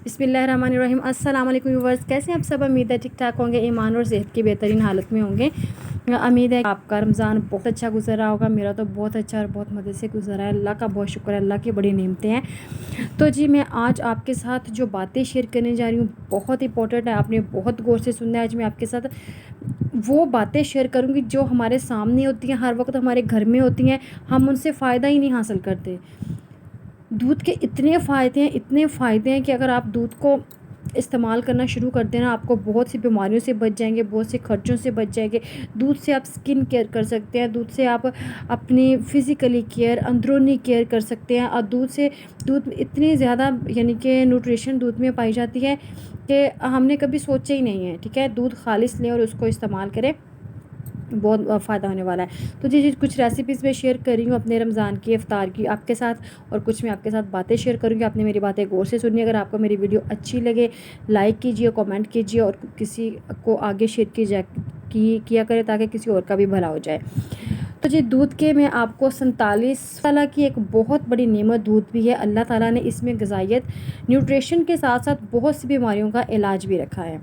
بسم اللہ الرحمن الرحیم۔ السلام علیکم ویورز، کیسے ہیں آپ سب؟ امید ہے ٹھیک ٹھاک ہوں گے، ایمان اور صحت کی بہترین حالت میں ہوں گے۔ امید ہے آپ کا رمضان بہت اچھا گزر رہا ہوگا۔ میرا تو بہت اچھا اور بہت مزے سے گزر رہا ہے، اللہ کا بہت شکر ہے، اللہ کی بڑی نعمتیں ہیں۔ تو جی میں آج آپ کے ساتھ جو باتیں شیئر کرنے جا رہی ہوں بہت امپورٹنٹ ہے، آپ نے بہت غور سے سننا ہے۔ آج میں آپ کے ساتھ وہ باتیں شیئر کروں گی جو ہمارے سامنے ہوتی ہیں، ہر وقت ہمارے گھر میں ہوتی ہیں، ہم ان سے فائدہ ہی نہیں حاصل کرتے۔ دودھ کے اتنے فائدے ہیں کہ اگر آپ دودھ کو استعمال کرنا شروع کر دیں نا، آپ کو بہت سی بیماریوں سے بچ جائیں گے، بہت سے خرچوں سے بچ جائیں گے۔ دودھ سے آپ سکن کیئر کر سکتے ہیں، دودھ سے آپ اپنی فزیکلی کیئر، اندرونی کیئر کر سکتے ہیں۔ اور دودھ اتنی زیادہ یعنی کہ نیوٹریشن دودھ میں پائی جاتی ہے کہ ہم نے کبھی سوچا ہی نہیں ہے۔ ٹھیک ہے، دودھ خالص لیں اور اس کو استعمال کریں، بہت فائدہ ہونے والا ہے۔ تو جی کچھ ریسیپیز میں شیئر کر رہی ہوں اپنے رمضان کی افطار کی آپ کے ساتھ، اور کچھ میں آپ کے ساتھ باتیں شیئر کروں گی۔ آپ نے میری باتیں غور سے سنی۔ اگر آپ کو میری ویڈیو اچھی لگے لائک کیجیے، کامنٹ کیجیے اور کسی کو آگے شیئر کیا کرے تاکہ کسی اور کا بھی بھلا ہو جائے۔ تو جی دودھ کے میں آپ کو 47 تعالیٰ کی ایک بہت بڑی نعمت دودھ بھی ہے۔ اللہ تعالیٰ نے اس میں غذائیت، نیوٹریشن کے ساتھ ساتھ بہت سی بیماریوں کا علاج بھی رکھا ہے۔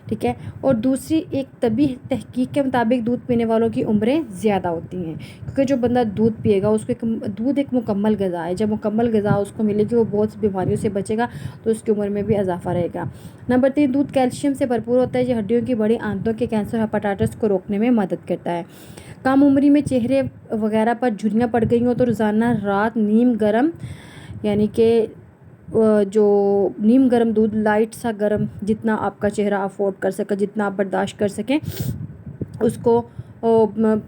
ٹھیک ہے، اور دوسری ایک طبی تحقیق کے مطابق دودھ پینے والوں کی عمریں زیادہ ہوتی ہیں، کیونکہ جو بندہ دودھ پیے گا اس کو دودھ ایک مکمل غذا ہے۔ جب مکمل غذا اس کو ملے گی، وہ بہت سی بیماریوں سے بچے گا تو اس کی عمر میں بھی اضافہ رہے گا۔ نمبر 3، دودھ کیلشیم سے بھرپور ہوتا ہے، یہ ہڈیوں کی بڑی آنتوں کے کینسر، ہیپاٹائٹس کو روکنے میں مدد کرتا ہے۔ کم عمری میں چہرے وغیرہ پر جھریاں پڑ گئی ہوں تو روزانہ رات نیم گرم یعنی کہ جو نیم گرم دودھ، لائٹ سا گرم، جتنا آپ کا چہرہ افورڈ کر سکے، جتنا آپ برداشت کر سکیں اس کو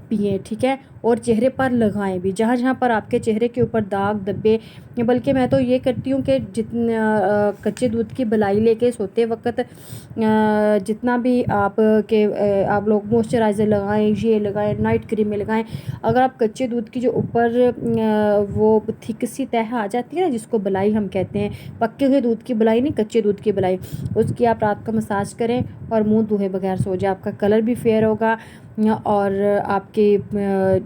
پئیں۔ ٹھیک ہے، اور چہرے پر لگائیں بھی، جہاں جہاں پر آپ کے چہرے کے اوپر داغ دھبے، بلکہ میں تو یہ کرتی ہوں کہ جتنا کچے دودھ کی بلائی لے کے سوتے وقت جتنا بھی آپ لوگ موئسچرائزر لگائیں، یہ لگائیں، نائٹ کریم میں لگائیں۔ اگر آپ کچے دودھ کی جو اوپر وہ تھک سی تہہ آ جاتی ہے نا، جس کو بلائی ہم کہتے ہیں، پکے ہوئے دودھ کی بلائی نہیں، کچے دودھ کی بلائی، اس کی آپ رات کو مساج کریں اور منہ دھوئے بغیر سو جائے، آپ کا کلر بھی فیئر ہوگا اور آپ کی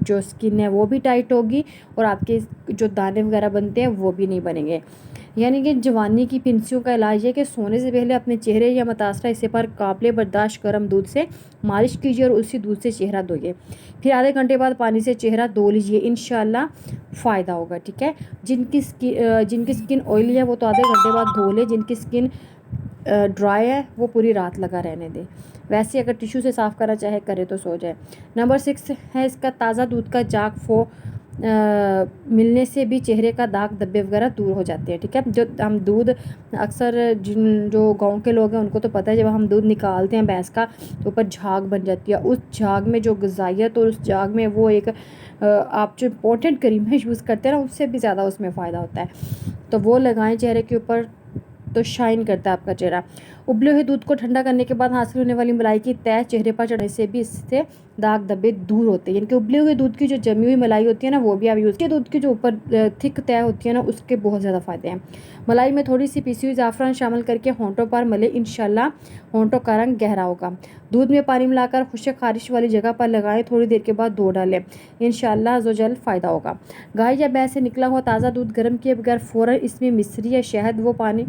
جو سکن ہے وہ بھی ٹائٹ ہوگی اور آپ کے جو دانے وغیرہ بنتے ہیں وہ بھی نہیں بنیں گے۔ یعنی کہ جوانی کی پنسیوں کا علاج ہے کہ سونے سے پہلے اپنے چہرے یا متاثرہ حصے پر قابل برداشت گرم دودھ سے مالش کیجیے اور اسی دودھ سے چہرہ دھوئیے، پھر آدھے گھنٹے بعد پانی سے چہرہ دھو لیجیے، انشاءاللہ فائدہ ہوگا۔ ٹھیک ہے، جن کی سکن آئلی ہے وہ تو آدھے گھنٹے بعد دھو لے، جن کی سکن ڈرائی ہے وہ پوری رات لگا رہنے دے، ویسے اگر ٹیشو سے صاف کرنا چاہے کرے تو سو جائے۔ نمبر 6 ہے اس کا تازہ دودھ کا جاگ ملنے سے بھی چہرے کا داغ دھبے وغیرہ دور ہو جاتے ہیں۔ ٹھیک ہے، جو ہم دودھ اکثر جو گاؤں کے لوگ ہیں ان کو تو پتہ ہے، جب ہم دودھ نکالتے ہیں بھینس کا تو اوپر جھاگ بن جاتی ہے، اس جھاگ میں جو غذائیت اور اس جھاگ میں وہ ایک آپ جو امپورٹنٹ کریمیں یوز کرتے ہیں نا، اس سے بھی زیادہ اس میں فائدہ ہوتا ہے، تو وہ لگائیں چہرے کے اوپر تو شائن کرتا ہے آپ کا چہرہ۔ ابلے ہوئے دودھ کو ٹھنڈا کرنے کے بعد حاصل ہونے والی ملائی کی تہ چہرے پر چڑھنے سے بھی اس سے داغ دھبے دور ہوتے ہیں۔ یعنی کہ ابلے ہوئے دودھ کی جو جمی ہوئی ملائی ہوتی ہے نا، وہ بھی آپ یوز کے دودھ کی جو اوپر تھک تہ ہوتی ہے نا، اس کے بہت زیادہ فائدے ہیں۔ ملائی میں تھوڑی سی پیسی ہوئی زعفران شامل کر کے ہونٹوں پر ملے، انشاءاللہ ہونٹوں کا رنگ گہرا ہوگا۔ دودھ میں پانی ملا کر خشک خارش والی جگہ پر لگائیں، تھوڑی دیر کے بعد دھو ڈالیں، انشاءاللہ عزوجل فائدہ ہوگا۔ گائے یا بھینس سے نکلا ہوا تازہ دودھ گرم کیے بغیر فوراً اس میں مصری یا شہد، وہ پانی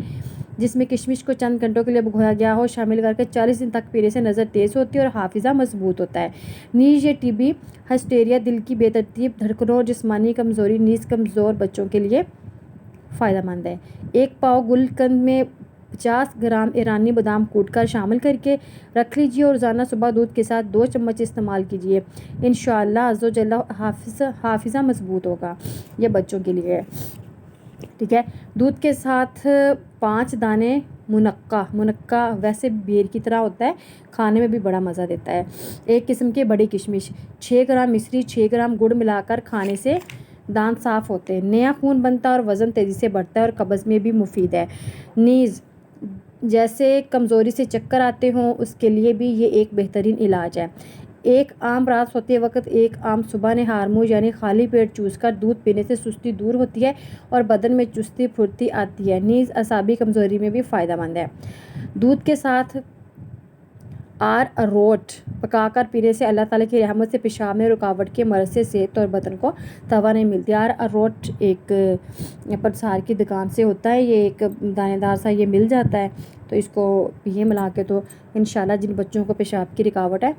جس میں کشمش کو چند گھنٹوں کے لیے بھگویا گیا ہو، شامل کر کے 40 دن تک پینے سے نظر تیز ہوتی ہے اور حافظہ مضبوط ہوتا ہے۔ نیز یہ ٹی بی، ہسٹیریا، دل کی بے ترتیب دھڑکنوں اور جسمانی کمزوری نیز کمزور بچوں کے لیے فائدہ مند ہے۔ ایک پاؤ گل قند میں 50 گرام ایرانی بادام کوٹ کر شامل کر کے رکھ لیجیے اور روزانہ صبح دودھ کے ساتھ 2 چمچ استعمال کیجیے، انشاءاللہ عزوجل حافظہ مضبوط ہوگا۔ یہ بچوں کے لیے ہے۔ ٹھیک ہے، دودھ کے ساتھ 5 دانے منقع ویسے بیر کی طرح ہوتا ہے، کھانے میں بھی بڑا مزہ دیتا ہے۔ ایک قسم کے بڑی کشمش، 6 گرام مصری، 6 گرام گڑ ملا کر کھانے سے دانت صاف ہوتے ہیں، نیا خون بنتا ہے اور وزن تیزی سے بڑھتا ہے اور قبض میں بھی مفید ہے۔ نیز جیسے کمزوری سے چکر آتے ہوں اس کے لیے بھی یہ ایک بہترین علاج ہے۔ ایک آم رات سوتے وقت، ایک آم صبح نہار منہ یعنی خالی پیٹ چوس کر دودھ پینے سے سستی دور ہوتی ہے اور بدن میں چستی پھرتی آتی ہے، نیز اعصابی کمزوری میں بھی فائدہ مند ہے۔ دودھ کے ساتھ آر اروٹ پکا کر پینے سے اللہ تعالیٰ کی رحمت سے پیشاب میں رکاوٹ کے مرض سے صحت اور بدن کو توانائی ملتی ہے۔ آر اروٹ ایک پرسار کی دکان سے ہوتا ہے، یہ ایک دانے دار سا یہ مل جاتا ہے، تو اس کو پیے ملا کے، تو انشاءاللہ جن بچوں کو پیشاب کی رکاوٹ ہے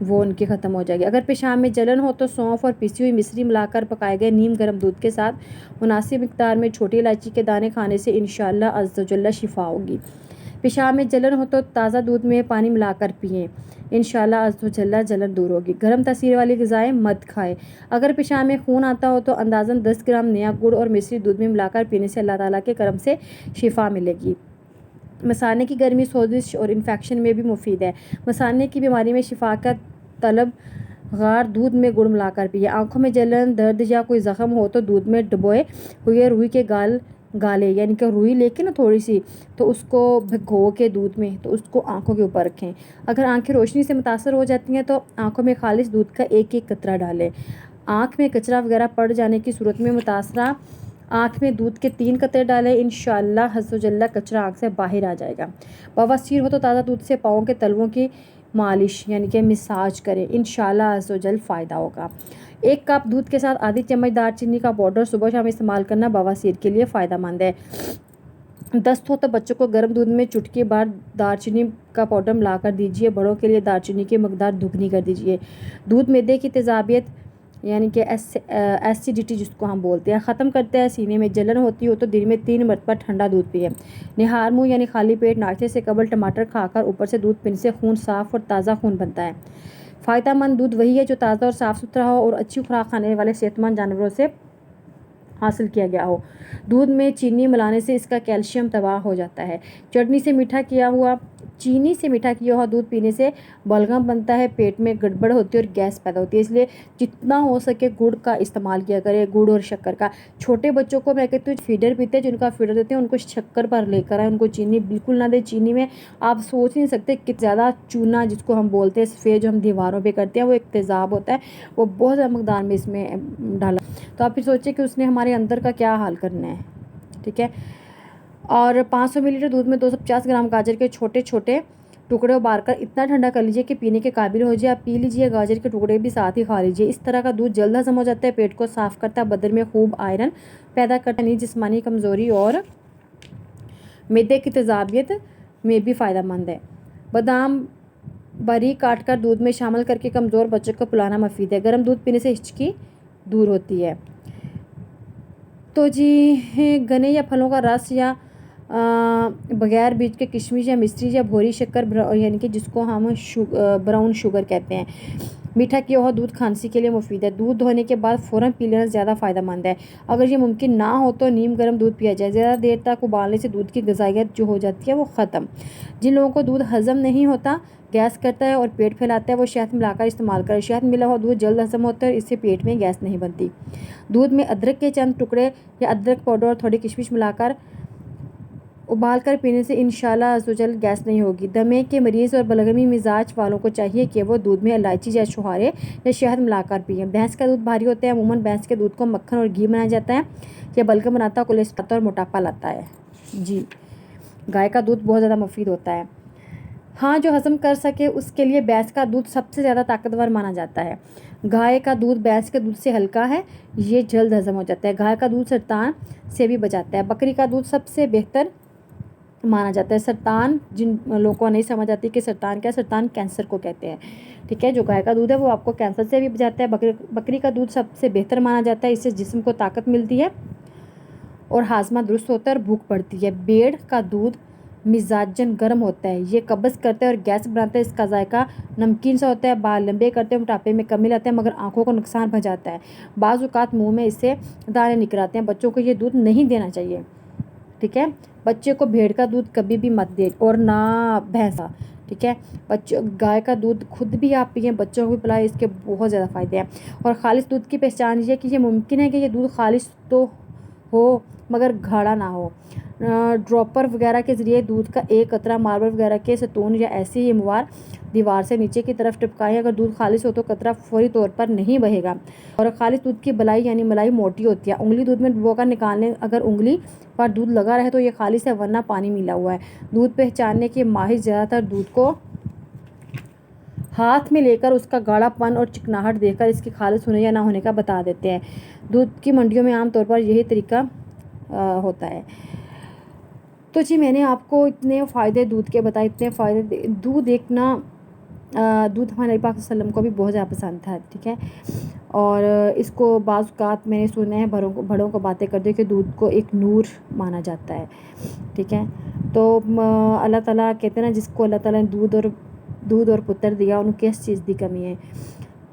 وہ ان کی ختم ہو جائے گی۔ اگر پیشاب میں جلن ہو تو سونف اور پسی ہوئی مصری ملا کر پکائے گئے نیم گرم دودھ کے ساتھ مناسب مقدار میں چھوٹی الائچی کے دانے کھانے سے انشاءاللہ عز و جل شفا ہوگی۔ پیشاب میں جلن ہو تو تازہ دودھ میں پانی ملا کر پئیں، انشاءاللہ عز و جل جلن دور ہوگی۔ گرم تاثیر والی غذائیں مت کھائیں۔ اگر پیشاب میں خون آتا ہو تو اندازاً 10 گرام نیا گڑ اور مصری دودھ میں ملا کر پینے سے اللہ تعالیٰ کے کرم سے شفا ملے گی۔ مثانے کی گرمی سوزش اور انفیکشن میں بھی مفید ہے۔ مثانے کی بیماری میں شفا کا طلب غار دودھ میں گڑ ملا کر پیے۔ آنکھوں میں جلن، درد یا کوئی زخم ہو تو دودھ میں ڈبوئے ہوئے روئی کے گالے یعنی کہ روئی لے کے نا تھوڑی سی، تو اس کو بھگو کے دودھ میں تو اس کو آنکھوں کے اوپر رکھیں۔ اگر آنکھیں روشنی سے متاثر ہو جاتی ہیں تو آنکھوں میں خالص دودھ کا ایک ایک قطرہ ڈالیں۔ آنکھ میں کچرا وغیرہ پڑ جانے کی صورت میں متاثرہ آنکھ میں دودھ کے 3 قطرے ڈالیں، انشاءاللہ عز و جل کچرا آنکھ سے باہر آ جائے گا۔ بواسیر ہو تو تازہ دودھ سے پاؤں کے تلووں کی مالش یعنی کہ مساج کریں، انشاءاللہ عز و جل فائدہ ہوگا۔ 1 کپ دودھ کے ساتھ آدھی چمچ دار چینی کا پاؤڈر صبح شام استعمال کرنا بواسیر کے لیے فائدہ مند ہے۔ دست ہو تو بچوں کو گرم دودھ میں چٹکی بار دار چینی کا پاؤڈر ملا کر دیجیے، بڑوں کے لیے دار چینی کی مقدار دگنی کر دیجیے۔ دودھ معدے کی تیزابیت یعنی کہ ایسیڈیٹی جس کو ہم بولتے ہیں ختم کرتے ہیں۔ سینے میں جلن ہوتی ہو تو دن میں 3 مرتبہ ٹھنڈا دودھ پیے۔ نہار منہ یعنی خالی پیٹ ناشتے سے قبل ٹماٹر کھا کر اوپر سے دودھ پینے سے خون صاف اور تازہ خون بنتا ہے۔ فائدہ مند دودھ وہی ہے جو تازہ اور صاف ستھرا ہو اور اچھی خوراک کھانے والے صحت مند جانوروں سے حاصل کیا گیا ہو۔ دودھ میں چینی ملانے سے اس کا کیلشیم تباہ ہو جاتا ہے۔ چینی سے میٹھا کیا ہوا دودھ پینے سے بلغم بنتا ہے، پیٹ میں گڑبڑ ہوتی ہے اور گیس پیدا ہوتی ہے، اس لیے جتنا ہو سکے گڑ کا استعمال کیا کرے، گڑ اور شکر کا۔ چھوٹے بچوں کو میں کہتی ہوں فیڈر پیتے ہیں، جن کا فیڈر دیتے ہیں ان کو شکر پر لے کر آئے، ان کو چینی بالکل نہ دے۔ چینی میں آپ سوچ نہیں سکتے کہ زیادہ چونا جس کو ہم بولتے ہیں سفید جو ہم دیواروں پہ کرتے ہیں وہ ایک تیزاب ہوتا ہے، وہ بہت زیادہ مقدار میں اس میں ڈالا، تو آپ پھر سوچیں کہ اس نے ہمارے اندر کا کیا حال کرنا ہے، ٹھیک ہے۔ اور 500 ملی لیٹر دودھ میں 250 گرام گاجر کے چھوٹے چھوٹے ٹکڑے ابال کر اتنا ٹھنڈا کر لیجئے کہ پینے کے قابل ہو جائے، آپ پی لیجئے۔ گاجر کے ٹکڑے بھی ساتھ ہی کھا لیجئے۔ اس طرح کا دودھ جلد ہضم ہو جاتا ہے، پیٹ کو صاف کرتا ہے، بدن میں خوب آئرن پیدا کرتا ہے، جسمانی کمزوری اور معدے کی تیزابیت میں بھی فائدہ مند ہے۔ بادام باریک کاٹ کر دودھ میں شامل کر کے کمزور بچوں کو پلانا مفید ہے۔ گرم دودھ پینے سے ہچکی دور ہوتی ہے۔ تو جی گنے یا پھلوں کا رس یا بغیر بیج کے کشمش یا مصری یا بھوری شکر یعنی کہ جس کو ہم براؤن شوگر کہتے ہیں، میٹھا کیا ہوا دودھ کھانسی کے لیے مفید ہے۔ دودھ دھونے کے بعد فوراً پی لینا زیادہ فائدہ مند ہے۔ اگر یہ ممکن نہ ہو تو نیم گرم دودھ پیا جائے، زیادہ دیر تک ابالنے سے دودھ کی غذائیت جو ہو جاتی ہے وہ ختم۔ جن لوگوں کو دودھ ہضم نہیں ہوتا، گیس کرتا ہے اور پیٹ پھیلاتا ہے، وہ شہد ملا کر استعمال کرے۔ شہد ملا ہوا دودھ جلد ہضم ہوتا ہے اور اس سے پیٹ میں گیس نہیں بنتی۔ دودھ میں ادرک کے چند ٹکڑے یا ادرک پاؤڈر اور تھوڑی کشمش ملا کر ابال کر پینے سے انشاءاللہ عز و جل گیس نہیں ہوگی۔ دمے کے مریض اور بلغمی مزاج والوں کو چاہیے کہ وہ دودھ میں الائچی یا چھہارے یا شہد ملا کر پئیں۔ بھینس کا دودھ بھاری ہوتا ہے، عموماً بھینس کے دودھ کو مکھن اور گھی بنایا جاتا ہے، یہ بلغم بناتا ہے، کولیسٹرول اور موٹاپا لاتا ہے۔ جی گائے کا دودھ بہت زیادہ مفید ہوتا ہے، ہاں جو ہضم کر سکے اس کے لیے بھینس کا دودھ سب سے زیادہ طاقتور مانا جاتا ہے۔ گائے کا دودھ بھینس کے دودھ سے ہلکا ہے، یہ جلد ہضم ہو جاتا ہے۔ گائے کا دودھ سرطان سے بھی بچاتا ہے۔ بکری کا دودھ سب سے بہتر مانا جاتا ہے۔ سرطان، جن لوگوں کو نہیں سمجھ آتی کہ سرطان کیا، سرطان کینسر کو کہتے ہیں، ٹھیک ہے۔ جو گائے کا دودھ ہے وہ آپ کو کینسر سے بھی بچاتا ہے۔ بکری کا دودھ سب سے بہتر مانا جاتا ہے، اس سے جسم کو طاقت ملتی ہے اور ہاضمہ درست ہوتا ہے اور بھوک پڑتی ہے۔ بھیڑ کا دودھ مزاجاً گرم ہوتا ہے، یہ قبض کرتا ہے اور گیس بناتا ہے، اس کا ذائقہ نمکین سا ہوتا ہے، بال لمبے کرتے ہیں، موٹاپے میں کمی لاتا ہے، مگر آنکھوں کو نقصان پہنچاتا ہے، بعض اوقات منہ میں اس سے دانے نکل آتے ہیں۔ بچوں کو یہ دودھ نہیں دینا چاہیے، ٹھیک ہے۔ بچے کو بھیڑ کا دودھ کبھی بھی مت دے اور نہ بھینس کا، ٹھیک ہے۔ گائے کا دودھ خود بھی آپ پئیں، بچوں کو بھی پلائیں، اس کے بہت زیادہ فائدے ہیں۔ اور خالص دودھ کی پہچان یہ کہ یہ ممکن ہے کہ یہ دودھ خالص تو ہو مگر گاڑھا نہ ہو۔ ڈراپر وغیرہ کے ذریعے دودھ کا ایک قطرہ ماربل وغیرہ کے ستون یا ایسے ہی ہموار دیوار سے نیچے کی طرف ٹپکائیں، اگر دودھ خالص ہو تو قطرہ فوری طور پر نہیں بہے گا۔ اور خالص دودھ کی بلائی یعنی ملائی موٹی ہوتی ہے، انگلی دودھ میں ڈبو کر نکالنے، اگر انگلی پر دودھ لگا رہے تو یہ خالص ہے ورنہ پانی ملا ہوا ہے۔ دودھ پہچاننے کے ماہر زیادہ تر دودھ کو ہاتھ میں لے کر اس کا گاڑھا پن اور چکناہٹ دیکھ کر اس کی خالص ہونے یا نہ ہونے کا بتا دیتے ہیں۔ دودھ کی منڈیوں میں عام طور پر یہی طریقہ ہوتا ہے۔ تو جی میں نے آپ کو اتنے فائدے دودھ کے بتائے، اتنے فائدے دودھ ایک نا دودھ ہمارے نبی پاک صلی اللہ علیہ وسلم کو بھی بہت زیادہ پسند تھا، ٹھیک ہے۔ اور اس کو بعض اوقات میں نے سنا ہے بڑوں کو باتیں کرتے کہ دودھ کو ایک نور مانا جاتا ہے، ٹھیک ہے۔ تو اللہ تعالیٰ کہتے ہیں نا، جس کو اللہ تعالیٰ نے دودھ اور پتر دیا ان کو کس چیز کی کمی ہے۔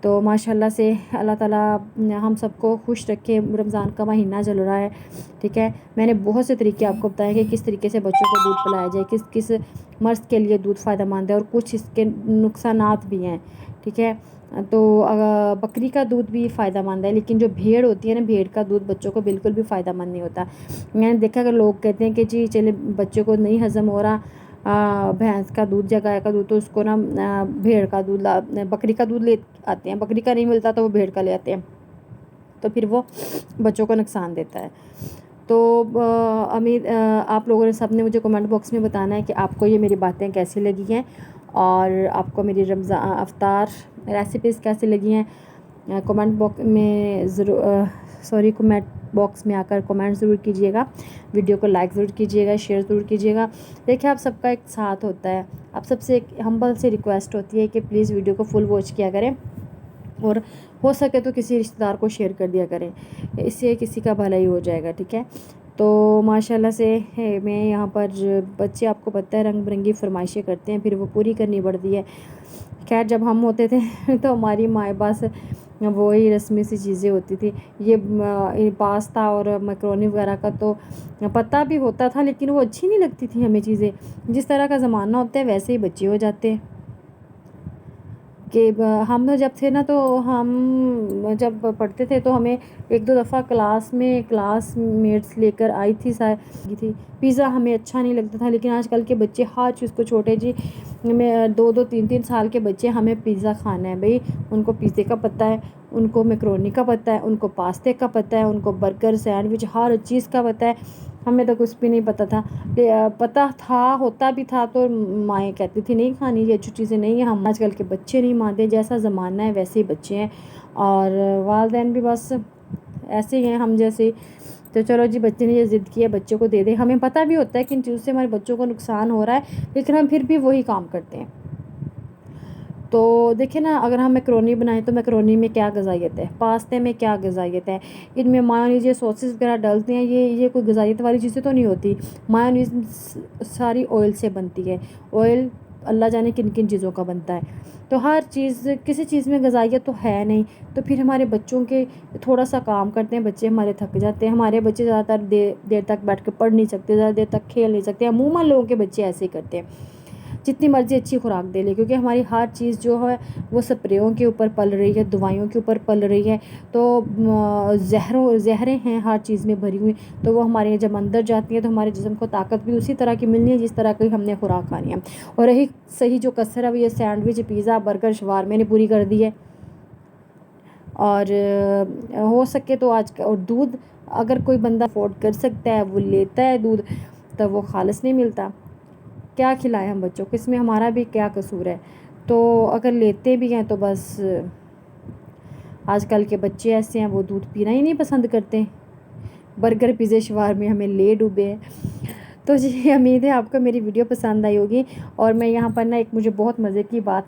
تو ماشاءاللہ سے اللہ تعالیٰ ہم سب کو خوش رکھے۔ رمضان کا مہینہ چل رہا ہے، ٹھیک ہے۔ میں نے بہت سے طریقے آپ کو بتائے کہ کس طریقے سے بچوں کو دودھ پلایا جائے، کس مرض کے لیے دودھ فائدہ مند ہے، اور کچھ اس کے نقصانات بھی ہیں، ٹھیک ہے۔ تو بکری کا دودھ بھی فائدہ مند ہے، لیکن جو بھیڑ ہوتی ہے نا، بھیڑ کا دودھ بچوں کو بالکل بھی فائدہ مند نہیں ہوتا۔ میں نے دیکھا کہ لوگ کہتے ہیں کہ جی چلے بچوں کو نہیں ہضم ہو رہا بھینس کا دودھ یا گائے کا دودھ، تو اس کو نا بھیڑ کا دودھ بکری کا دودھ لے آتے ہیں، بکری کا نہیں ملتا تو وہ بھیڑ کا لے آتے ہیں، تو پھر وہ بچوں کو نقصان دیتا ہے۔ تو امید آپ لوگوں نے سب نے مجھے کمنٹ باکس میں بتانا ہے کہ آپ کو یہ میری باتیں کیسی لگی ہیں، اور آپ کو میری رمضان افطار ریسیپیز کیسی لگی ہیں۔ کمنٹ باکس میں آ کر کمنٹ ضرور کیجیے گا، ویڈیو کو لائک ضرور کیجیے گا، شیئر ضرور کیجیے گا۔ دیکھیں آپ سب کا ایک ساتھ ہوتا ہے، آپ سب سے ایک ہمبل سے ریکویسٹ ہوتی ہے کہ پلیز ویڈیو کو فل واچ کیا کریں، اور ہو سکے تو کسی رشتہ دار کو شیئر کر دیا کریں، اس سے کسی کا بھلا ہی ہو جائے گا، ٹھیک ہے۔ تو ماشاءاللہ سے میں یہاں پر بچے آپ کو پتہ ہے رنگ برنگی فرمائشیں کرتے ہیں، پھر وہ پوری کرنی پڑتی ہے۔ خیر جب ہم ہوتے تھے تو ہماری مائیں پاس وہی رسمی سی چیزیں ہوتی تھی، یہ پاستا اور میکرونی وغیرہ کا تو پتہ بھی ہوتا تھا، لیکن وہ اچھی نہیں لگتی تھی ہمیں چیزیں۔ جس طرح کا زمانہ ہوتا ہے ویسے ہی بچے ہو جاتے ہیں۔ کہ ہم جب تھے نا، تو ہم جب پڑھتے تھے تو ہمیں ایک دو دفعہ کلاس میٹس لے کر آئی تھی پیزا ہمیں اچھا نہیں لگتا تھا، لیکن آج کل کے بچے ہر چیز کو چھوٹے جی میں 2-3 سال کے بچے ہمیں پیزا کھانا ہے بھئی، ان کو پیزے کا پتہ ہے، ان کو میکرونی کا پتہ ہے، ان کو پاستے کا پتہ ہے، ان کو برگر سینڈوچ ہر چیز کا پتہ ہے۔ ہمیں تو کچھ بھی نہیں پتہ تھا، ہوتا بھی تھا تو مائیں کہتی تھی نہیں کھانی، یہ اچھی چیزیں نہیں ہیں۔ ہم آج کل کے بچے نہیں مانتے، جیسا زمانہ ہے ویسے ہی بچے ہیں، اور والدین بھی بس ایسے ہی ہیں ہم جیسے۔ تو چلو جی بچے نے یہ ضد کی ہے، بچوں کو دے دیں۔ ہمیں پتہ بھی ہوتا ہے کہ ان چیزوں سے ہمارے بچوں کو نقصان ہو رہا ہے، لیکن ہم پھر بھی وہی کام کرتے ہیں۔ تو دیکھیں نا، اگر ہم میکرونی بنائیں تو میکرونی میں کیا غذائیت ہے، پاستے میں کیا غذائیت ہے، ان میں مایونیز یہ سوسز وغیرہ ڈالتے ہیں، یہ کوئی غذائیت والی چیزیں تو نہیں ہوتی۔ مایونیز ساری آئل سے بنتی ہے، آئل اللہ جانے کن کن چیزوں کا بنتا ہے۔ تو ہر چیز کسی چیز میں غذائیت تو ہے نہیں، تو پھر ہمارے بچوں کے تھوڑا سا کام کرتے ہیں بچے ہمارے تھک جاتے ہیں، ہمارے بچے زیادہ تر دیر تک بیٹھ کے پڑھ نہیں سکتے، زیادہ دیر تک کھیل نہیں سکتے، عموماً لوگوں کے بچے ایسے ہی کرتے ہیں، جتنی مرضی اچھی خوراک دے لے، کیونکہ ہماری ہر چیز جو ہے وہ سپریوں کے اوپر پل رہی ہے، دوائیوں کے اوپر پل رہی ہے، تو زہریں ہیں ہر چیز میں بھری ہوئی، تو وہ ہمارے جب اندر جاتی ہیں تو ہمارے جسم کو طاقت بھی اسی طرح کی ملنی ہے جس طرح کی ہم نے خوراک کھانی ہے۔ اور رہی صحیح جو کثر ہے وہ یہ سینڈوچ، پیزا، برگر، شوارمے نے پوری کر دی ہے۔ اور ہو سکے تو اور دودھ اگر کوئی بندہ افورڈ کر سکتا ہے وہ لیتا ہے دودھ، تو وہ خالص نہیں ملتا، کیا کھلائیں ہم بچوں کو، اس میں ہمارا بھی کیا قصور ہے۔ تو اگر لیتے بھی ہیں تو بس آج کل کے بچے ایسے ہیں، وہ دودھ پینا ہی نہیں پسند کرتے، برگر پیزے شوارمے ہمیں لے ڈوبے ہیں۔ تو جی امید ہے آپ کو میری ویڈیو پسند آئی ہوگی، اور میں یہاں پر نا ایک مجھے بہت مزے کی بات